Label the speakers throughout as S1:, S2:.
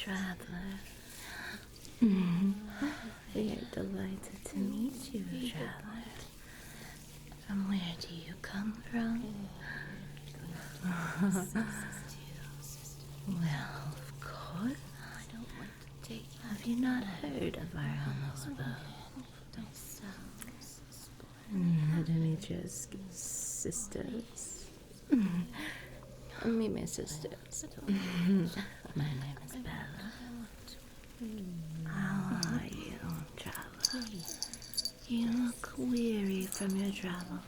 S1: traveler. We are delighted to meet you, traveler. From where do you come from? Well, of course. Have you not heard of our humble abode? Demetrius' sisters. Meet my sisters. My name is Bella. How are you, traveler? You look weary from your travel.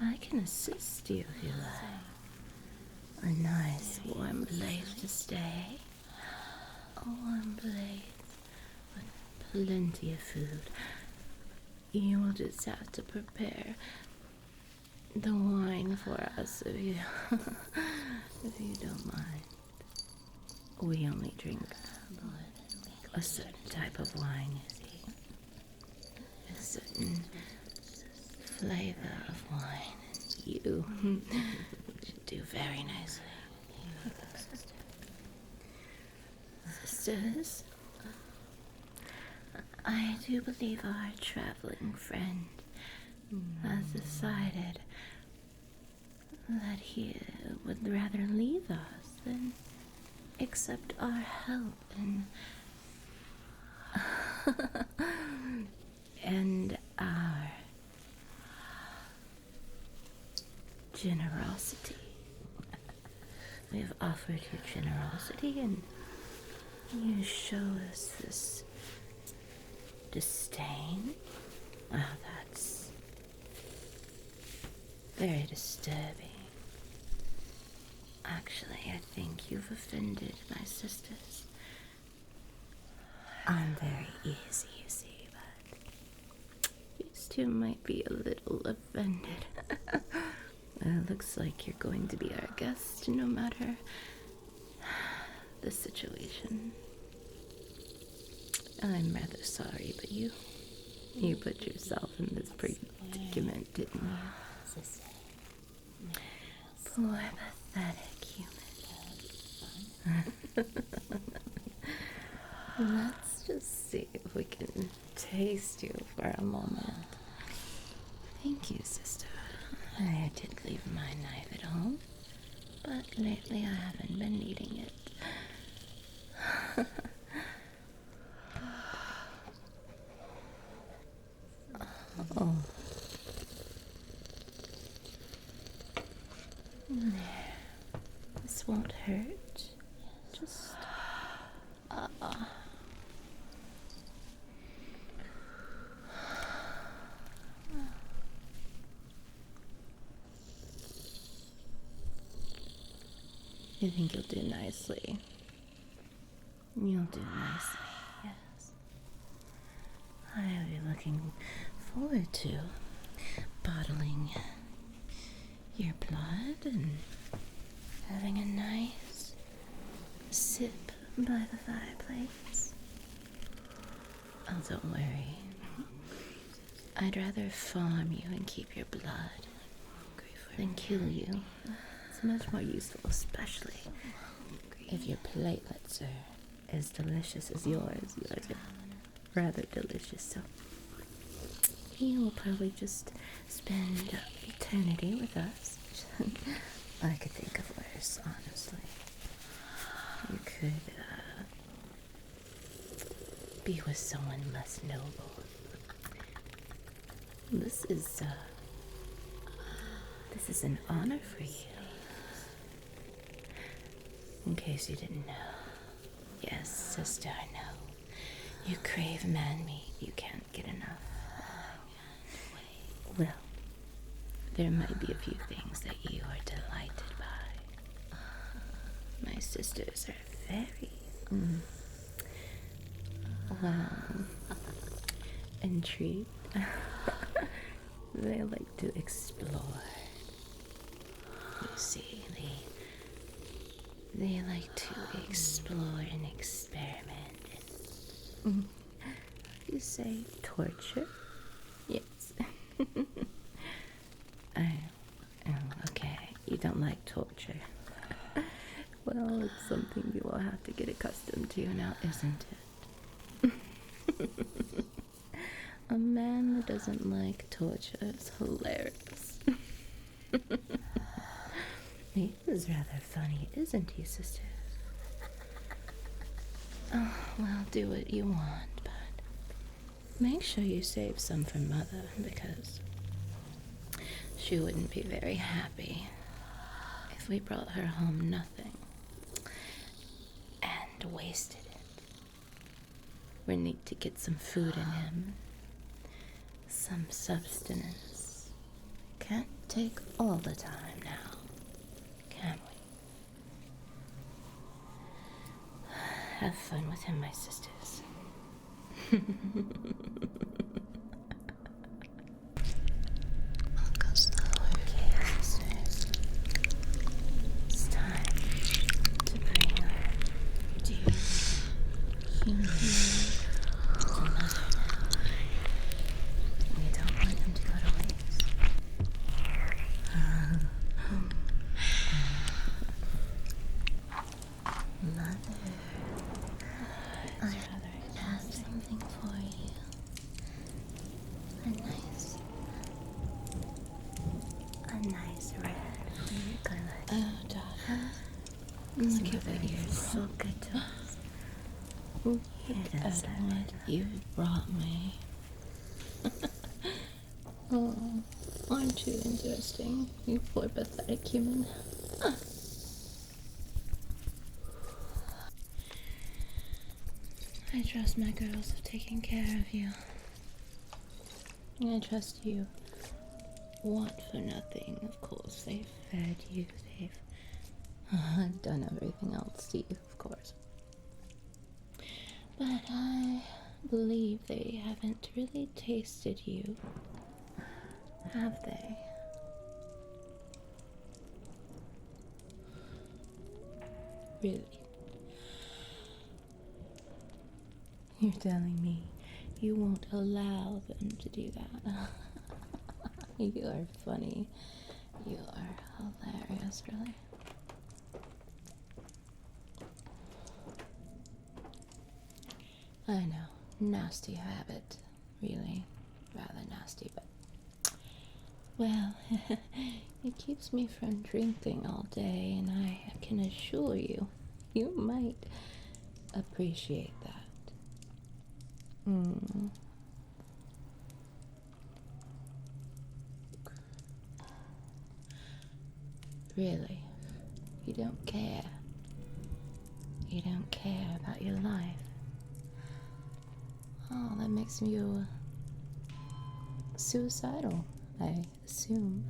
S1: I can assist you if you like. A nice warm place to stay. A warm place with plenty of food. You will just have to prepare the wine for us if you, if you don't mind. We only drink a certain type of wine, you see. A certain flavor of wine. And you should do very nicely. Sisters, I do believe our traveling friend has decided that he would rather leave us than accept our help and our generosity. We have offered you generosity, and you show us this disdain. Oh, that's very disturbing. Actually, I think you've offended my sisters. I'm very easy, you see, but these two might be a little offended. It looks like you're going to be our guest no matter the situation. I'm rather sorry, but you put yourself in this predicament, didn't you? Poor pathetic human. Let's just see if we can taste you for a moment. Thank you, sister. I did leave my knife at home, but lately I haven't been needing it. Oh. There. This won't hurt. Just... I think you'll do nicely. You'll do nicely, yes. I'll be looking forward to bottling your blood and having a nice sip by the fireplace. Oh, don't worry. I'd rather farm you and keep your blood than kill you. It's much more useful, especially if your platelets are as delicious as yours. Yours are rather delicious, so you will probably just spend eternity with us. I could think of worse, honestly. You could be with someone less noble. This is an honor for you. In case you didn't know. Yes, sister, I know. You crave man meat. You can't get enough. Well, there might be a few things that you are delighted by. My sisters are very, intrigued. They like to explore. You see, they like to explore and experiment. You say torture? Yes. Oh, okay. You don't like torture. Well, it's something you will have to get accustomed to now, isn't it? A man that doesn't like torture is hilarious. He is rather funny, isn't he, sisters? Oh, well, do what you want, but make sure you save some for Mother, because she wouldn't be very happy if we brought her home nothing and wasted it. We need to get some food in him, some substance. Can't take all the time now, can we? Have fun with him, my sisters. I'll go slower. Okay, sisters. It's time to bring our dear human to Mother now. We don't want him to go to waste. Mother, I have something for you. A nice red for your color. Oh, daughter. Look at what you're so good to us. Here does that what you brought me. Oh, aren't you interesting, you poor pathetic human? I trust my girls have taken care of you. I trust you want for nothing. Of course, they've fed you, they've done everything else to you, of course. But I believe they haven't really tasted you, have they? Really? You're telling me you won't allow them to do that? You are funny. You are hilarious, really. I know, nasty habit, really, rather nasty, but, well, it keeps me from drinking all day, and I can assure you, you might appreciate that. Really, you don't care. You don't care about your life. Oh, that makes you suicidal, I assume.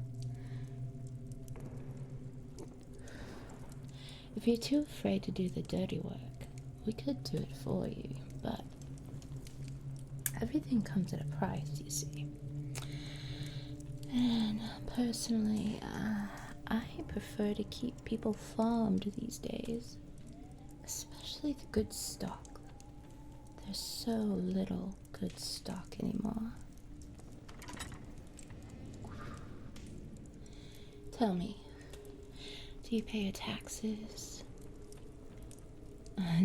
S1: If you're too afraid to do the dirty work, we could do it for you, but everything comes at a price, you see. And personally, I prefer to keep people farmed these days, especially the good stock. There's so little good stock anymore. Tell me, do you pay your taxes?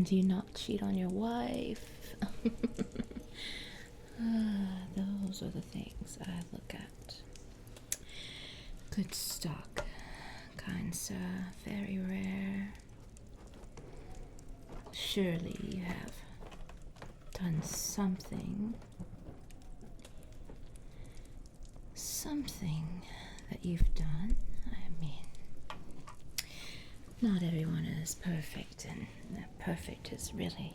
S1: Do you not cheat on your wife? Those are the things I look at. Good stock, kind sir, very rare. Surely you have done something that you've done. I mean, not everyone is perfect, and perfect is really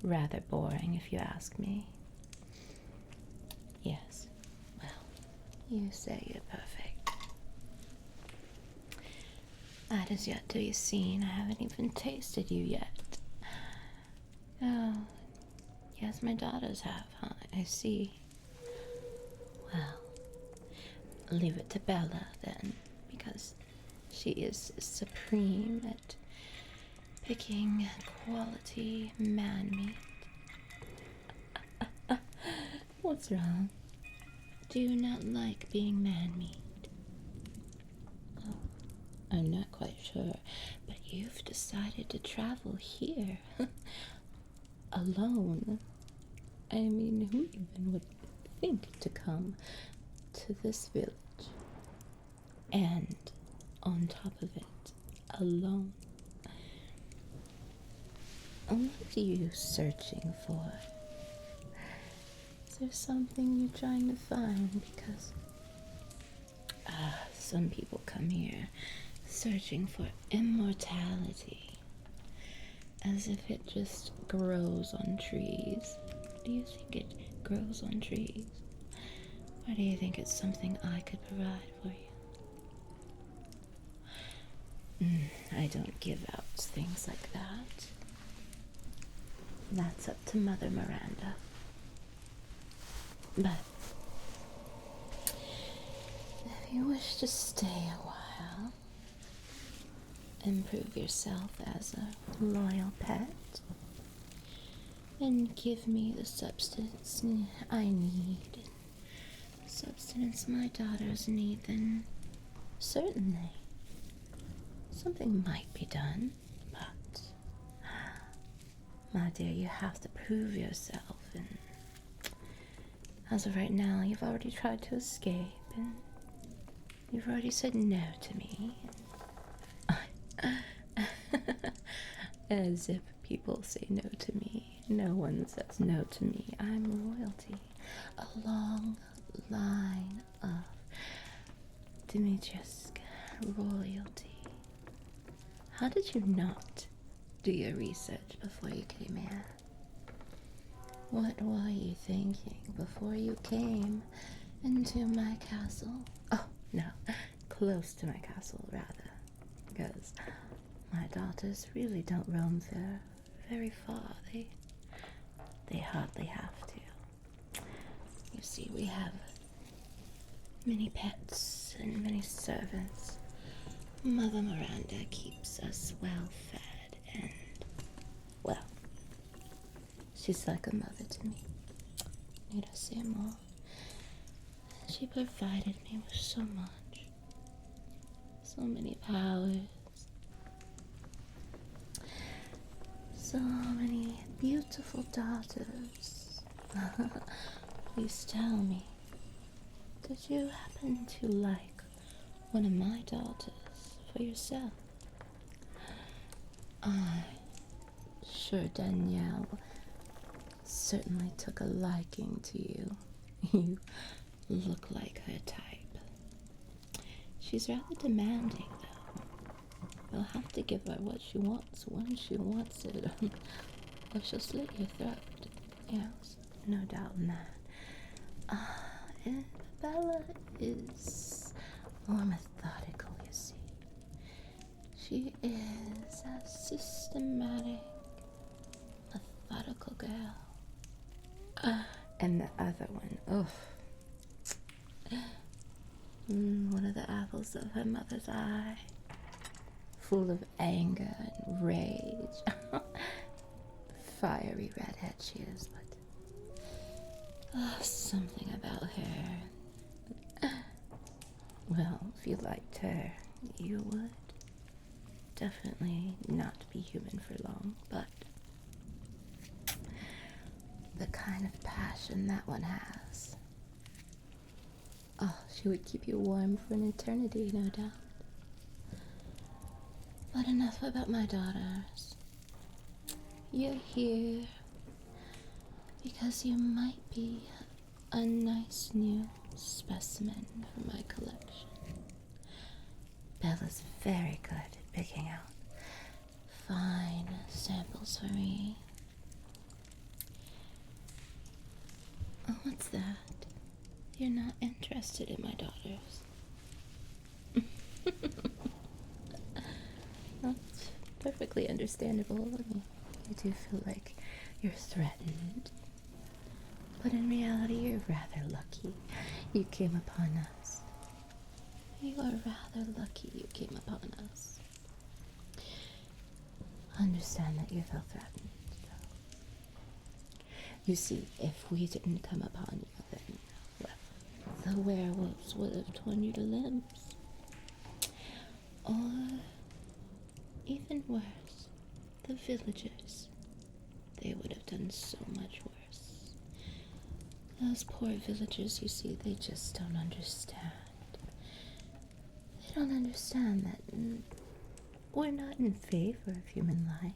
S1: rather boring if you ask me. Yes, well, you say you're perfect. That is yet to be seen. I haven't even tasted you yet. Oh, yes, my daughters have, huh? I see. Well, leave it to Bella then, because she is supreme at picking quality man meat. What's wrong? Do you not like being man meat? Oh, I'm not quite sure, but you've decided to travel here alone. I mean, who even would think to come to this village? And on top of it, alone. What are you searching for? Is there something you're trying to find? Because some people come here searching for immortality, as if it just grows on trees. Do you think it grows on trees? Or do you think it's something I could provide for you? I don't give out things like that. That's up to Mother Miranda. But if you wish to stay a while and prove yourself as a loyal pet and give me the substance I need, the substance my daughters need, then certainly something might be done. But, my dear, you have to prove yourself, and as of right now, you've already tried to escape, and you've already said no to me. As if people say no to me. No one says no to me. I'm royalty. A long line of Demetrius royalty. How did you not do your research before you came here? What were you thinking before you came into my castle? Oh, no, close to my castle, rather, because my daughters really don't roam there very far. They hardly have to. You see, we have many pets and many servants. Mother Miranda keeps us well fed and, well, she's like a mother to me. Need I say more? She provided me with so much. So many powers. So many beautiful daughters. Please tell me, did you happen to like one of my daughters for yourself? I, sure Danielle, certainly took a liking to you. You look like her type. She's rather demanding, though. You'll have to give her what she wants when she wants it, or she'll slit your throat. Yes, no doubt in that. And Bella is more methodical, you see. She is a systematic, methodical girl. And the other one, one of the apples of her mother's eye, full of anger and rage. Fiery redhead she is, but something about her. Well, if you liked her, you would definitely not be human for long, but the kind of passion that one has. Oh, she would keep you warm for an eternity, no doubt. But enough about my daughters. You're here because you might be a nice new specimen for my collection. Bella's very good at picking out fine samples for me. Oh, what's that? You're not interested in my daughters. That's perfectly understandable. I mean, you do feel like you're threatened. But in reality, you're rather lucky you came upon us. You are rather lucky you came upon us. Understand that you felt threatened, though. You see, if we didn't come upon you, then, well, the werewolves would have torn you to limbs. Or even worse, the villagers. They would have done so much worse. Those poor villagers, you see, they just don't understand. They don't understand that we're not in favor of human life.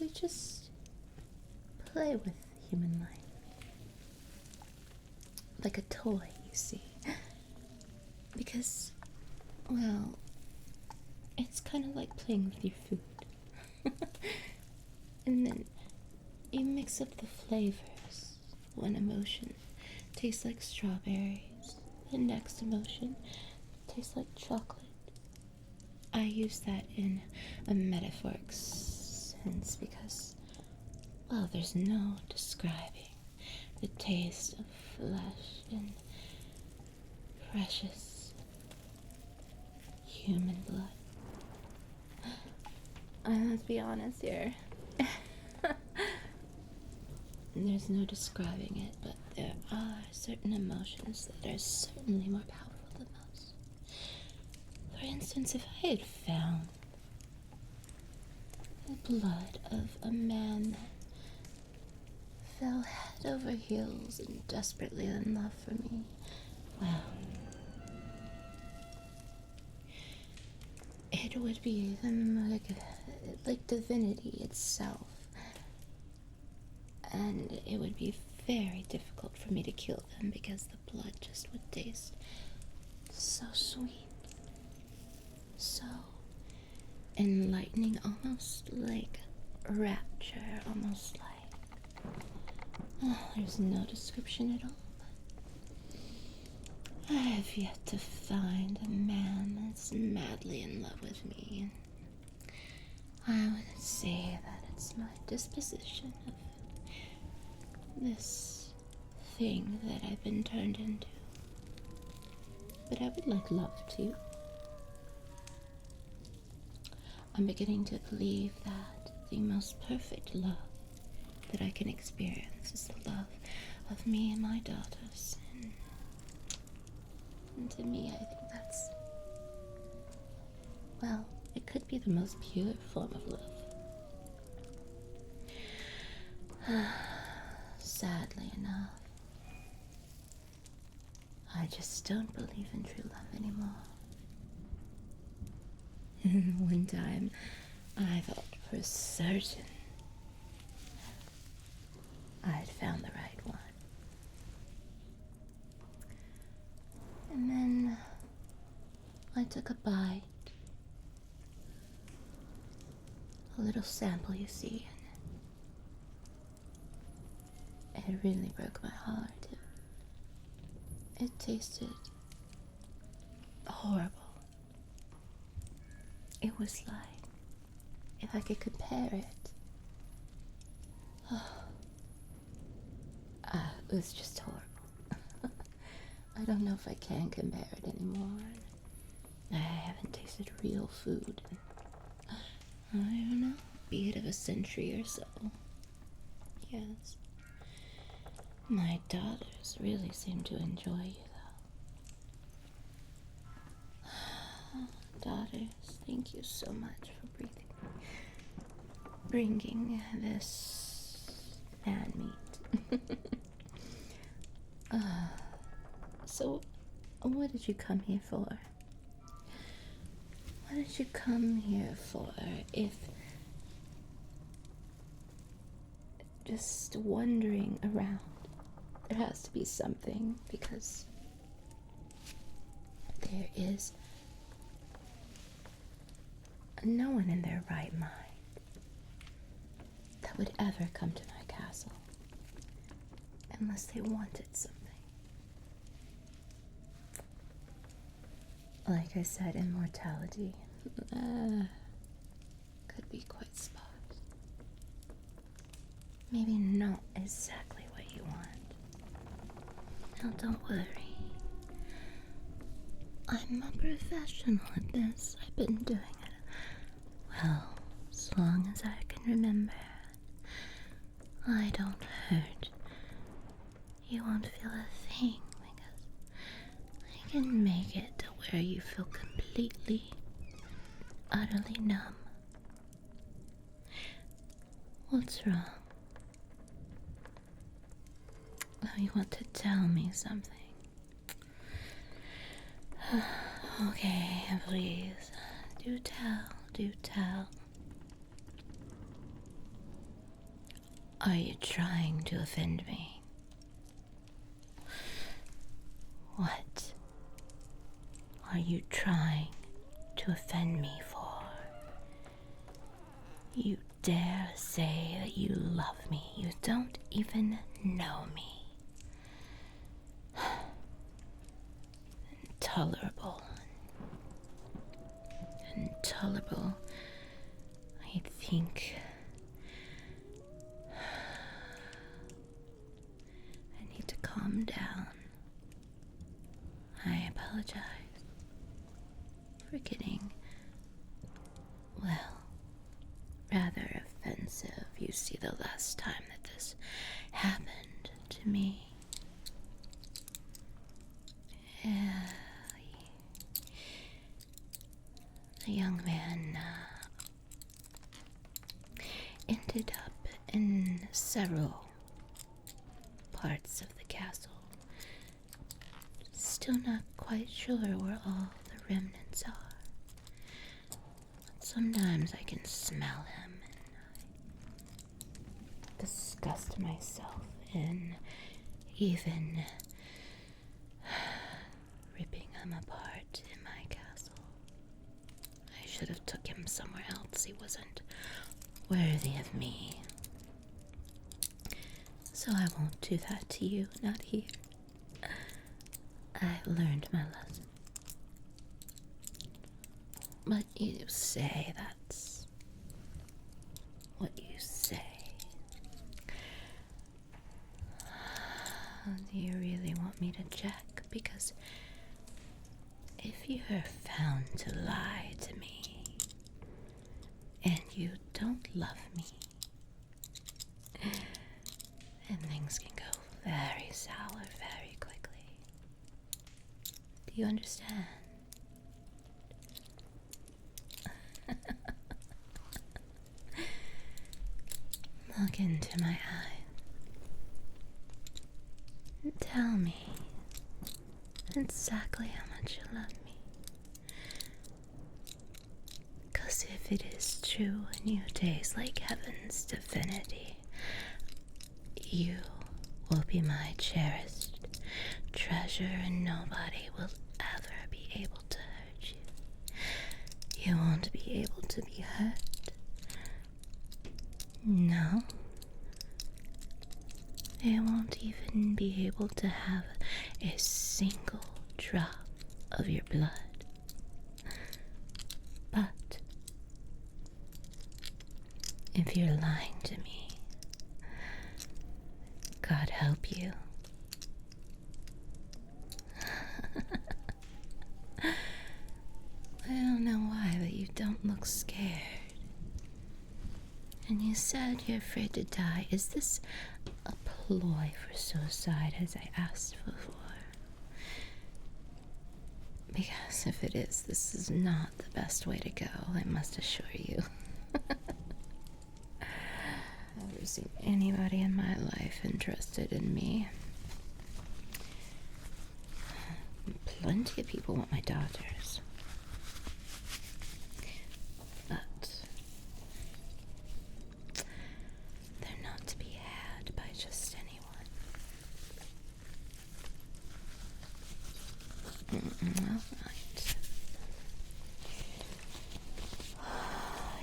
S1: We just play with human life. Like a toy, you see. Because, well, it's kind of like playing with your food. And then you mix up the flavors. One emotion tastes like strawberries. The next emotion tastes like chocolate. I use that in a metaphoric sense because, well, there's no describing the taste of flesh and precious human blood. Let's be honest here. There's no describing it, but there are certain emotions that are certainly more powerful than most. For instance, if I had found the blood of a man that fell head over heels and desperately in love for me, well, it would be like divinity itself. And it would be very difficult for me to kill them because the blood just would taste so sweet, so enlightening, almost like rapture, almost like, there's no description at all. I have yet to find a man that's madly in love with me. I would say that it's my disposition of this thing that I've been turned into. But I would like love too. I'm beginning to believe that the most perfect love that I can experience is the love of me and my daughters. And to me, I think that's, well, it could be the most pure form of love. Sadly enough, I just don't believe in true love anymore. One time, I thought for certain I'd found the right one. And then I took a bite, a little sample, you see, and it really broke my heart. It tasted horrible. It was like, if I could compare it, it was just horrible. I don't know if I can compare it anymore. I haven't tasted real food in, I don't know, be it of a century or so. Yes. My daughters really seem to enjoy you, though. Daughters, thank you so much for bringing this man meat. So, what did you come here for? What did you come here for if just wandering around? There has to be something, because there is no one in their right mind that would ever come to my castle unless they wanted something. Like I said, immortality could be quite sparse. Maybe not exactly what you want. Now don't worry. I'm a professional at this. I've been doing it, well, as long as I can remember. I don't hurt. You won't feel a thing because I can make it to where you feel completely, utterly numb. What's wrong? Oh, you want to tell me something? Okay, please. Do tell, do tell. Are you trying to offend me? What are you trying to offend me for? You dare say that you love me. You don't even know me. Intolerable. Intolerable. I think I need to calm down. I apologize for getting, well, rather offensive. You see, the last time that this happened to me, the young man ended up in several parts of the castle. Still not quite sure where all the remnants are. But sometimes I can smell him and I disgust myself in even ripping him apart in my castle. I should have took him somewhere else. He wasn't worthy of me. So I won't do that to you, not here. I've learned my lesson. But you say that's what you say. Do you really want me to check? Because if you're found to lie to me, and you don't love me, then things can go very sour very quickly. Do you understand? Look into my eyes. Tell me exactly how much you love me. 'Cause if it is true and you taste like heaven's divinity, you will be my cherished treasure and nobody will ever be able to hurt you. You won't be able to be hurt. No. They won't even be able to have a single drop of your blood. But if you're lying to me, God help you. I don't know why, but you don't look scared. And you said you're afraid to die. Is this a ploy for suicide, as I asked before? Because if it is, this is not the best way to go, I must assure you. I've never seen anybody in my life interested in me. Plenty of people want my daughters. But they're not to be had by just anyone. All right.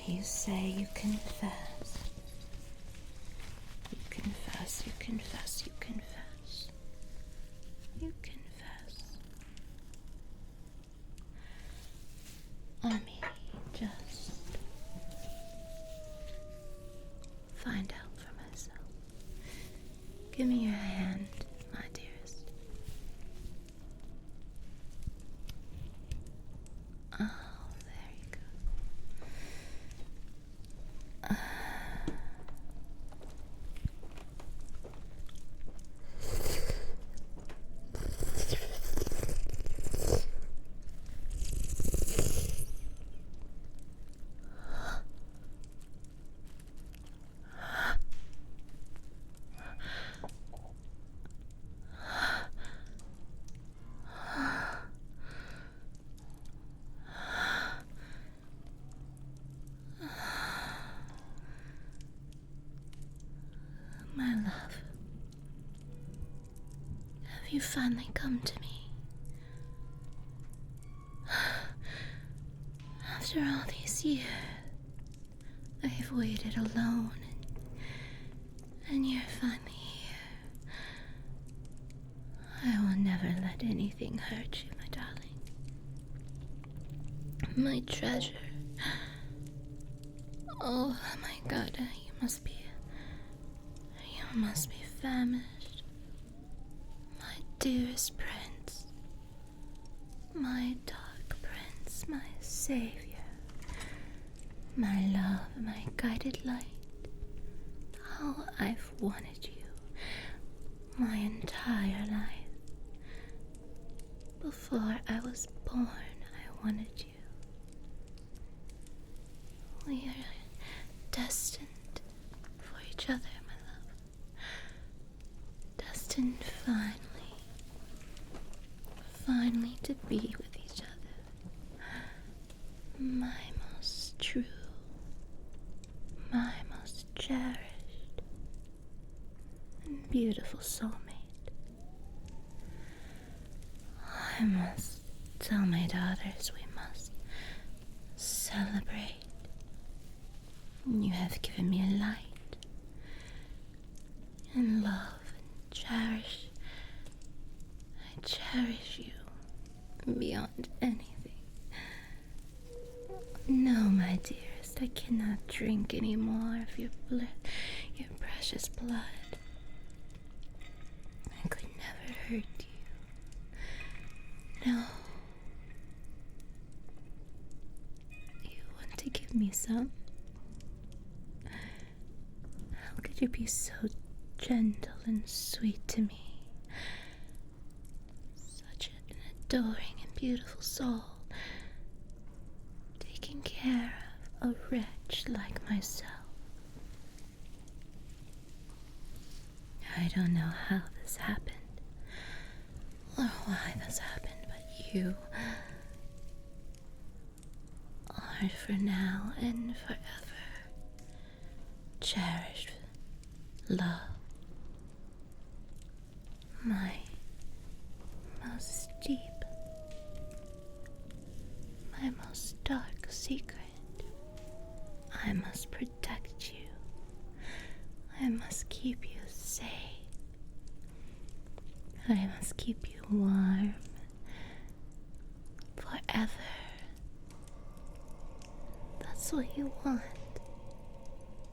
S1: You say you confess. You confess, you confess, you confess. You confess. Let me just find out for myself. Give me your hand, my dearest. Oh, there you go. you finally come to me. After all these years, I've waited alone, and you're finally here. I will never let anything hurt you, my darling. My treasure. Oh my God, you must be famished. My dearest prince. My dark prince, my savior. My love, my guided light. How I've wanted you my entire life. Before I was born, I wanted you. We are destined for each other, my love. Destined finally to be with each other. My most true, my most cherished and beautiful soulmate. I must tell my daughters we must celebrate. You have given me a light and love and cherish. I cherish you beyond anything. No, my dearest, I cannot drink any more of your blood, your precious blood. I could never hurt you. No. You want to give me some? How could you be so gentle and sweet to me? Such an adoring and beautiful soul, taking care of a wretch like myself. I don't know how this happened, or why this happened, but you are for now and forever cherished love, my most deep, my most dark secret. I must protect you. I must keep you safe. I must keep you warm forever. That's what you want.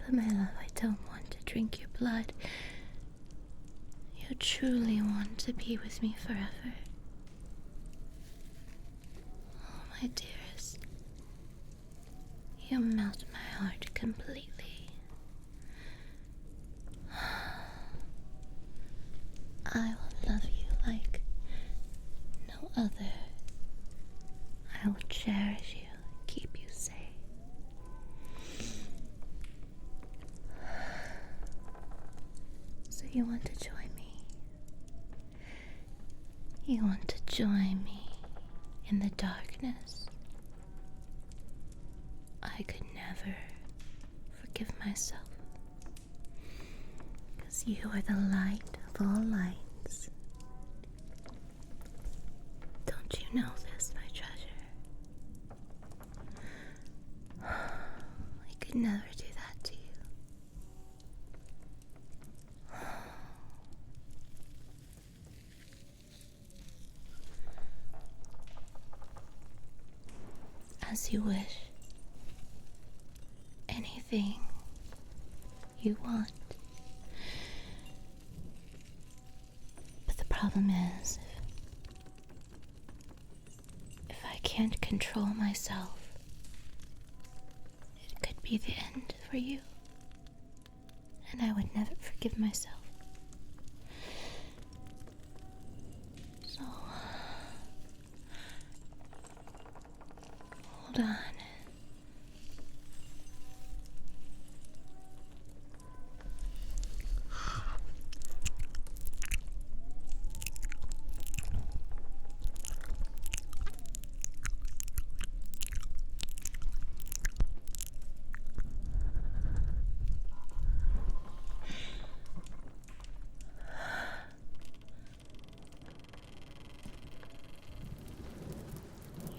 S1: But my love, I don't want to drink your blood. You truly want to be with me forever. Oh, my dearest, you melt my heart completely. I will love you like no other. I will cherish you and keep you safe. So you want to join me? You want to join me in the darkness? I could never forgive myself, because you are the light of all lights. Don't you know this, my treasure? I could never do that to you. As you wish. Anything you want. But the problem is, if I can't control myself, it could be the end for you. And I would never forgive myself. So, hold on.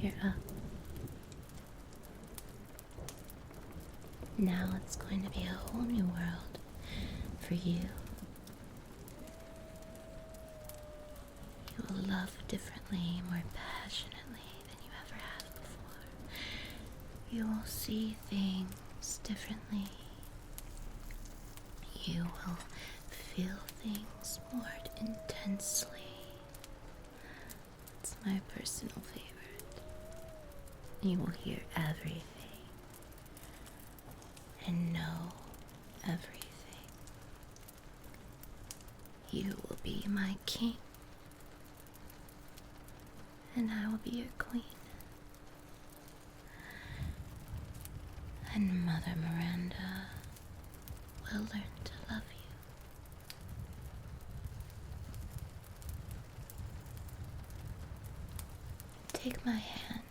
S1: You're up. Now it's going to be a whole new world for you. You will love differently, more passionately than you ever have before. You will see things differently. You will feel things more intensely. It's my personal favorite. You will hear everything and know everything. You will be my king, and I will be your queen. And Mother Miranda will learn to love you. Take my hand.